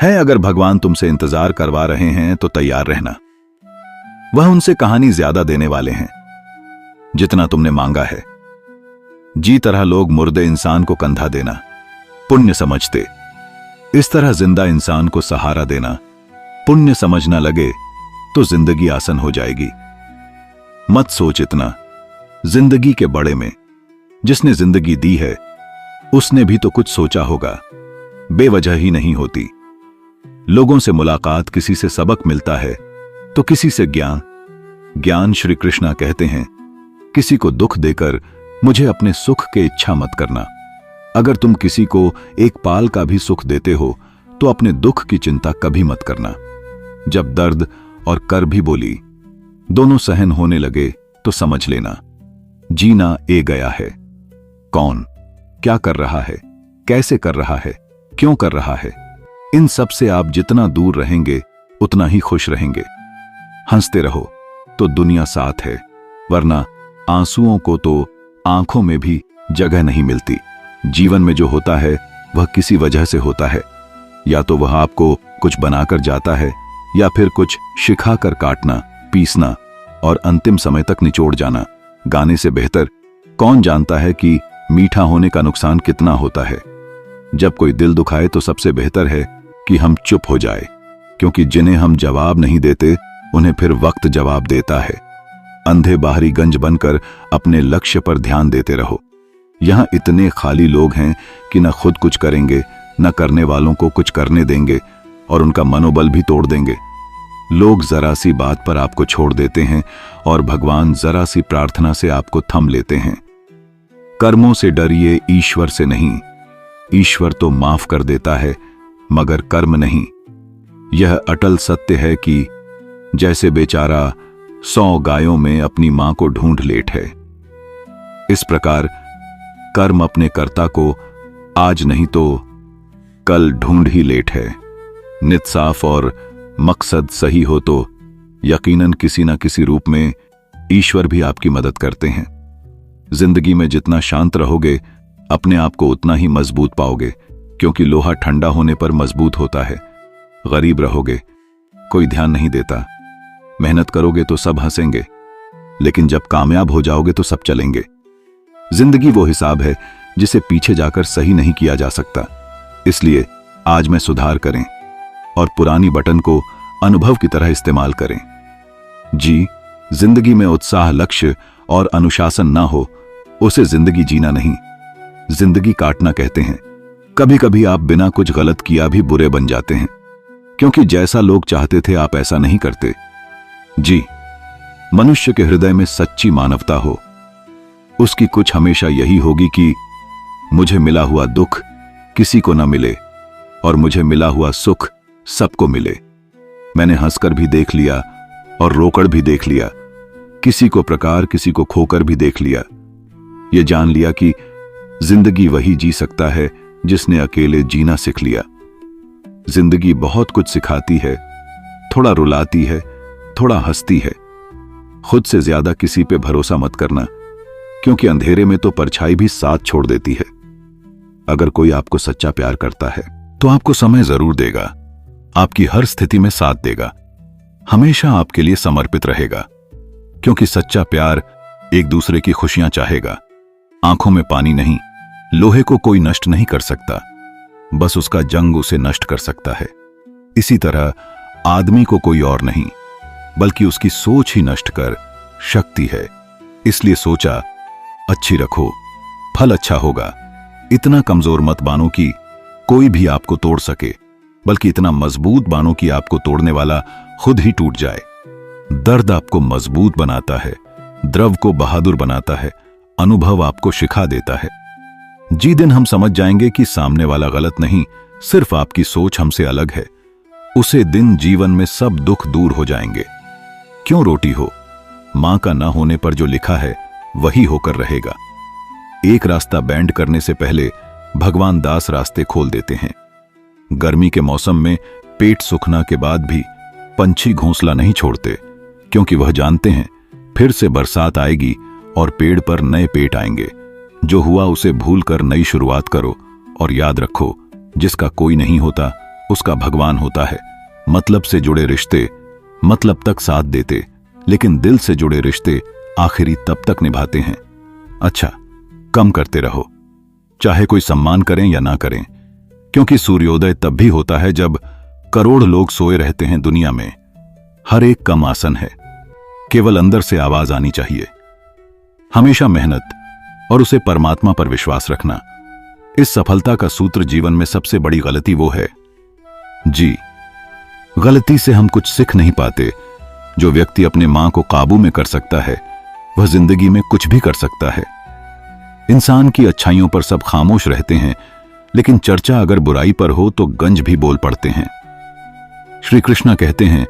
है। अगर भगवान तुमसे इंतजार करवा रहे हैं तो तैयार रहना। वह उनसे कहानी ज्यादा देने वाले हैं जितना तुमने मांगा है। जी तरह लोग मुर्दे इंसान को कंधा देना पुण्य समझते, इस तरह जिंदा इंसान को सहारा देना पुण्य समझना लगे तो जिंदगी आसान हो जाएगी। मत सोच इतना जिंदगी के बड़े में। जिसने जिंदगी दी है उसने भी तो कुछ सोचा होगा, बेवजह ही नहीं होती। लोगों से मुलाकात, किसी से सबक मिलता है तो किसी से ज्ञान। ज्ञान श्री कृष्णा कहते हैं, किसी को दुख देकर मुझे अपने सुख के इच्छा मत करना। अगर तुम किसी को एक पाल का भी सुख देते हो तो अपने दुख की चिंता कभी मत करना। जब दर्द और कर भी बोली दोनों सहन होने लगे तो समझ लेना जीना ए गया है। कौन क्या कर रहा है, कैसे कर रहा है, क्यों कर रहा है, इन सब से आप जितना दूर रहेंगे उतना ही खुश रहेंगे। हंसते रहो तो दुनिया साथ है, वरना आंसुओं को तो आंखों में भी जगह नहीं मिलती। जीवन में जो होता है वह किसी वजह से होता है। या तो वह आपको कुछ बनाकर जाता है या फिर कुछ सिखाकर काटना, पीसना और अंतिम समय तक निचोड़ जाना। गाने से बेहतर कौन जानता है कि मीठा होने का नुकसान कितना होता है। जब कोई दिल दुखाए तो सबसे बेहतर है कि हम चुप हो जाए, क्योंकि जिन्हें हम जवाब नहीं देते उन्हें फिर वक्त जवाब देता है। अंधे बाहरी गंज बनकर अपने लक्ष्य पर ध्यान देते रहो। यहां इतने खाली लोग हैं कि न खुद कुछ करेंगे न करने वालों को कुछ करने देंगे और उनका मनोबल भी तोड़ देंगे। लोग जरा सी बात पर आपको छोड़ देते हैं और भगवान जरा सी प्रार्थना से आपको थम लेते हैं। कर्मों से डरिए, ईश्वर से नहीं। ईश्वर तो माफ कर देता है मगर कर्म नहीं। यह अटल सत्य है कि जैसे बेचारा 100 गायों में अपनी मां को ढूंढ लेट है, इस प्रकार कर्म अपने कर्ता को आज नहीं तो कल ढूंढ ही लेट है। नित साफ और मकसद सही हो तो यकीनन किसी न किसी रूप में ईश्वर भी आपकी मदद करते हैं। जिंदगी में जितना शांत रहोगे अपने आप को उतना ही मजबूत पाओगे, क्योंकि लोहा ठंडा होने पर मजबूत होता है। गरीब रहोगे, कोई ध्यान नहीं देता। मेहनत करोगे तो सब हंसेंगे, लेकिन जब कामयाब हो जाओगे तो सब चलेंगे। जिंदगी वो हिसाब है जिसे पीछे जाकर सही नहीं किया जा सकता। इसलिए आज में सुधार करें और पुरानी बटन को अनुभव की तरह इस्तेमाल करें। जी, जिंदगी में उत्साह, लक्ष्य और अनुशासन ना हो उसे जिंदगी जीना नहीं, जिंदगी काटना कहते हैं। कभी कभी आप बिना कुछ गलत किया भी बुरे बन जाते हैं, क्योंकि जैसा लोग चाहते थे आप ऐसा नहीं करते। जी, मनुष्य के हृदय में सच्ची मानवता हो, उसकी कुछ हमेशा यही होगी कि मुझे मिला हुआ दुख किसी को न मिले और मुझे मिला हुआ सुख सबको मिले। मैंने हंसकर भी देख लिया और रोकर भी देख लिया, किसी को प्रकार किसी को खोकर भी देख लिया। ये जान लिया कि जिंदगी वही जी सकता है जिसने अकेले जीना सीख लिया। जिंदगी बहुत कुछ सिखाती है, थोड़ा रुलाती है, थोड़ा हंसती है। खुद से ज्यादा किसी पे भरोसा मत करना, क्योंकि अंधेरे में तो परछाई भी साथ छोड़ देती है। अगर कोई आपको सच्चा प्यार करता है तो आपको समय जरूर देगा, आपकी हर स्थिति में साथ देगा, हमेशा आपके लिए समर्पित रहेगा, क्योंकि सच्चा प्यार एक दूसरे की खुशियां चाहेगा। आंखों में पानी नहीं, लोहे को कोई नष्ट नहीं कर सकता, बस उसका जंग उसे नष्ट कर सकता है। इसी तरह आदमी को कोई और नहीं बल्कि उसकी सोच ही नष्ट कर शक्ति है। इसलिए सोचा अच्छी रखो, फल अच्छा होगा। इतना कमजोर मत बानो कि कोई भी आपको तोड़ सके, बल्कि इतना मजबूत बानो कि आपको तोड़ने वाला खुद ही टूट जाए। दर्द आपको मजबूत बनाता है, द्रव को बहादुर बनाता है, अनुभव आपको सिखा देता है। जी दिन हम समझ जाएंगे कि सामने वाला गलत नहीं, सिर्फ आपकी सोच हमसे अलग है, उसे दिन जीवन में सब दुख दूर हो जाएंगे। क्यों रोटी हो, मां का ना होने पर जो लिखा है वही होकर रहेगा। एक रास्ता बैंड करने से पहले भगवान दास रास्ते खोल देते हैं। गर्मी के मौसम में पेट सूखना के बाद भी पंछी घोंसला नहीं छोड़ते, क्योंकि वह जानते हैं फिर से बरसात आएगी और पेड़ पर नए पेट आएंगे। जो हुआ उसे भूलकर नई शुरुआत करो और याद रखो, जिसका कोई नहीं होता उसका भगवान होता है। मतलब से जुड़े रिश्ते मतलब तक साथ देते, लेकिन दिल से जुड़े रिश्ते आखिरी तब तक निभाते हैं। अच्छा, कम करते रहो, चाहे कोई सम्मान करें या ना करें, क्योंकि सूर्योदय तब भी होता है जब करोड़ लोग सोए रहते हैं दुनिया में। हर एक कम आसन है, केवल अंदर से आवाज आनी चाहिए। हमेशा मेहनत और उसे परमात्मा पर विश्वास रखना, इस सफलता का सूत्र। जीवन में सबसे बड़ी गलती वो है, जी, गलती से हम कुछ सीख नहीं पाते। जो व्यक्ति अपने मां को काबू में कर सकता है, वह जिंदगी में कुछ भी कर सकता है। इंसान की अच्छाइयों पर सब खामोश रहते हैं, लेकिन चर्चा अगर बुराई पर हो तो गंज भी बोल पड़ते हैं। श्री कृष्ण कहते हैं,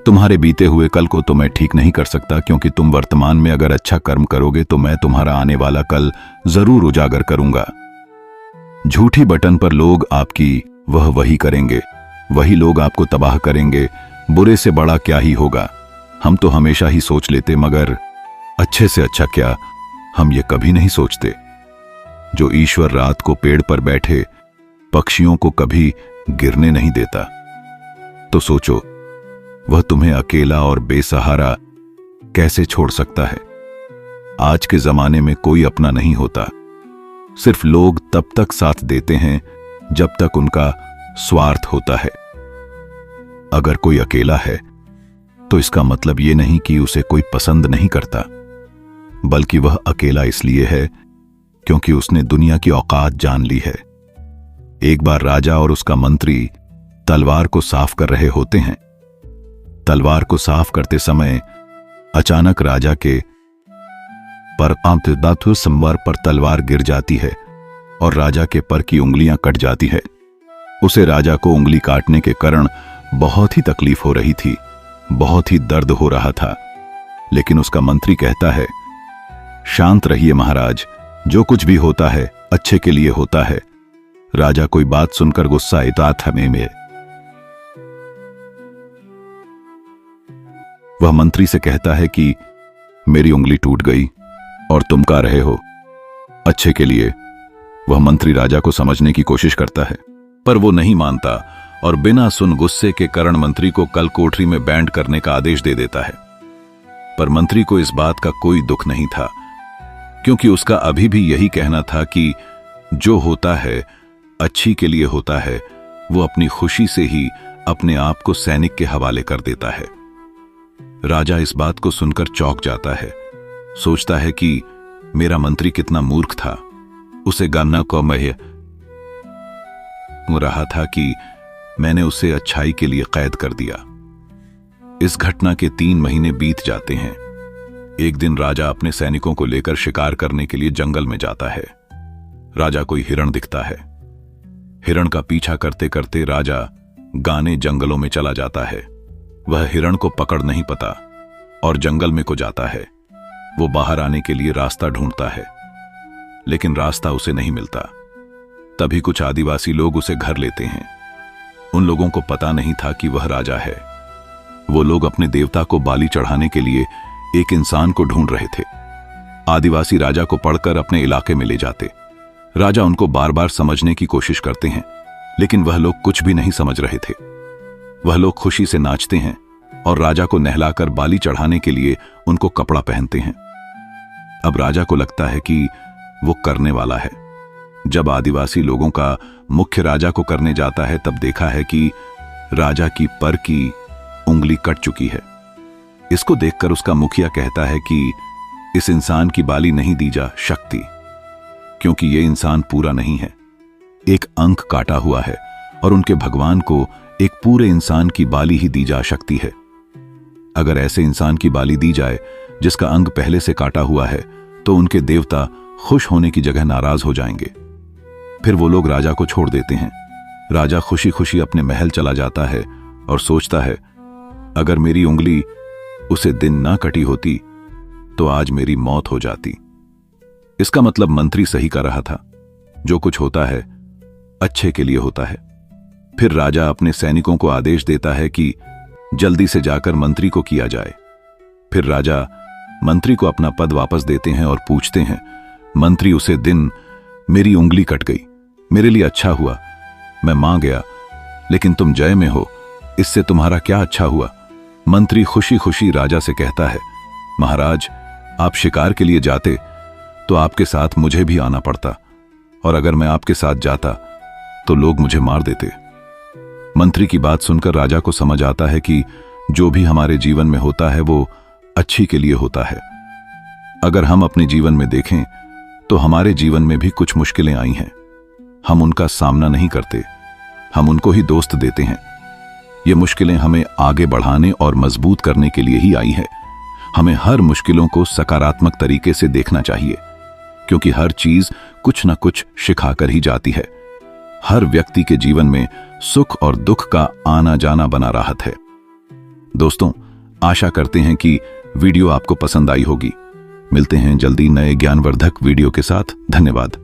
तुम्हारे बीते हुए कल को तो मैं ठीक नहीं कर सकता, क्योंकि तुम वर्तमान में अगर अच्छा कर्म करोगे तो मैं तुम्हारा आने वाला कल जरूर उजागर करूंगा। झूठी बटन पर लोग आपकी वही करेंगे, वही लोग आपको तबाह करेंगे। बुरे से बड़ा क्या ही होगा। हम तो हमेशा ही सोच लेते, मगर अच्छे से अच्छा क्या, हम ये कभी नहीं सोचते। जो ईश्वर रात को पेड़ पर बैठे पक्षियों को कभी गिरने नहीं देता, तो सोचो वह तुम्हें अकेला और बेसहारा कैसे छोड़ सकता है। आज के जमाने में कोई अपना नहीं होता, सिर्फ लोग तब तक साथ देते हैं जब तक उनका स्वार्थ होता है। अगर कोई अकेला है तो इसका मतलब यह नहीं कि उसे कोई पसंद नहीं करता, बल्कि वह अकेला इसलिए है क्योंकि उसने दुनिया की औकात जान ली है। एक बार राजा और उसका मंत्री तलवार को साफ कर रहे होते हैं। तलवार को साफ करते समय अचानक राजा के पर संवर पर तलवार गिर जाती है और राजा के पर की उंगलियां कट जाती है। उसे राजा को उंगली काटने के कारण बहुत ही तकलीफ हो रही थी, बहुत ही दर्द हो रहा था। लेकिन उसका मंत्री कहता है, शांत रहिए महाराज, जो कुछ भी होता है अच्छे के लिए होता है। राजा कोई बात सुनकर गुस्सा आता में वह मंत्री से कहता है कि मेरी उंगली टूट गई और तुम कह रहे हो अच्छे के लिए। वह मंत्री राजा को समझने की कोशिश करता है, पर वो नहीं मानता और बिना सुन गुस्से के कारण मंत्री को कल कोठरी में बैंड करने का आदेश दे देता है। पर मंत्री को इस बात का कोई दुख नहीं था, क्योंकि उसका अभी भी यही कहना था कि जो होता है अच्छी के लिए होता है। वो अपनी खुशी से ही अपने आप को सैनिक के हवाले कर देता है। राजा इस बात को सुनकर चौंक जाता है, सोचता है कि मेरा मंत्री कितना मूर्ख था। उसे गाना को मैं रहा था कि मैंने उसे अच्छाई के लिए कैद कर दिया। इस घटना के 3 महीने बीत जाते हैं। एक दिन राजा अपने सैनिकों को लेकर शिकार करने के लिए जंगल में जाता है। राजा कोई हिरण दिखता है। हिरण का पीछा करते करते राजा गाने जंगलों में चला जाता है। वह हिरण को पकड़ नहीं पाता और जंगल में को जाता है। वो बाहर आने के लिए रास्ता ढूंढता है, लेकिन रास्ता उसे नहीं मिलता। तभी कुछ आदिवासी लोग उसे घर लेते हैं। उन लोगों को पता नहीं था कि वह राजा है। वो लोग अपने देवता को बाली चढ़ाने के लिए एक इंसान को ढूंढ रहे थे। आदिवासी राजा को पढ़कर अपने इलाके में ले जाते। राजा उनको बार बार समझने की कोशिश करते हैं, लेकिन वह लोग कुछ भी नहीं समझ रहे थे। वह लोग खुशी से नाचते हैं और राजा को नहलाकर बाली चढ़ाने के लिए उनको कपड़ा पहनते हैं। अब राजा को लगता है कि वो करने वाला है। जब आदिवासी लोगों का मुख्य राजा को करने जाता है, तब देखा है कि राजा की पर की उंगली कट चुकी है। इसको देखकर उसका मुखिया कहता है कि इस इंसान की बाली नहीं दी जा सकती, क्योंकि ये इंसान पूरा नहीं है। एक अंक काटा हुआ है और उनके भगवान को एक पूरे इंसान की बाली ही दी जा सकती है। अगर ऐसे इंसान की बाली दी जाए जिसका अंग पहले से काटा हुआ है, तो उनके देवता खुश होने की जगह नाराज हो जाएंगे। फिर वो लोग राजा को छोड़ देते हैं। राजा खुशी खुशी अपने महल चला जाता है और सोचता है, अगर मेरी उंगली उसे दिन ना कटी होती तो आज मेरी मौत हो जाती। इसका मतलब मंत्री सही कर रहा था, जो कुछ होता है अच्छे के लिए होता है। फिर राजा अपने सैनिकों को आदेश देता है कि जल्दी से जाकर मंत्री को किया जाए। फिर राजा मंत्री को अपना पद वापस देते हैं और पूछते हैं, मंत्री उसे दिन मेरी उंगली कट गई, मेरे लिए अच्छा हुआ, मैं मान गया, लेकिन तुम जय में हो, इससे तुम्हारा क्या अच्छा हुआ? मंत्री खुशी खुशी राजा से कहता है, महाराज, आप शिकार के लिए जाते तो आपके साथ मुझे भी आना पड़ता, और अगर मैं आपके साथ जाता तो लोग मुझे मार देते। मंत्री की बात सुनकर राजा को समझ आता है कि जो भी हमारे जीवन में होता है वो अच्छी के लिए होता है। अगर हम अपने जीवन में देखें तो हमारे जीवन में भी कुछ मुश्किलें आई हैं। हम उनका सामना नहीं करते, हम उनको ही दोस्त देते हैं। ये मुश्किलें हमें आगे बढ़ाने और मजबूत करने के लिए ही आई है। हमें हर मुश्किलों को सकारात्मक तरीके से देखना चाहिए, क्योंकि हर चीज कुछ न कुछ सिखाकर ही जाती है। हर व्यक्ति के जीवन में सुख और दुख का आना जाना बना रहत है। दोस्तों, आशा करते हैं कि वीडियो आपको पसंद आई होगी। मिलते हैं जल्दी नए ज्ञानवर्धक वीडियो के साथ। धन्यवाद।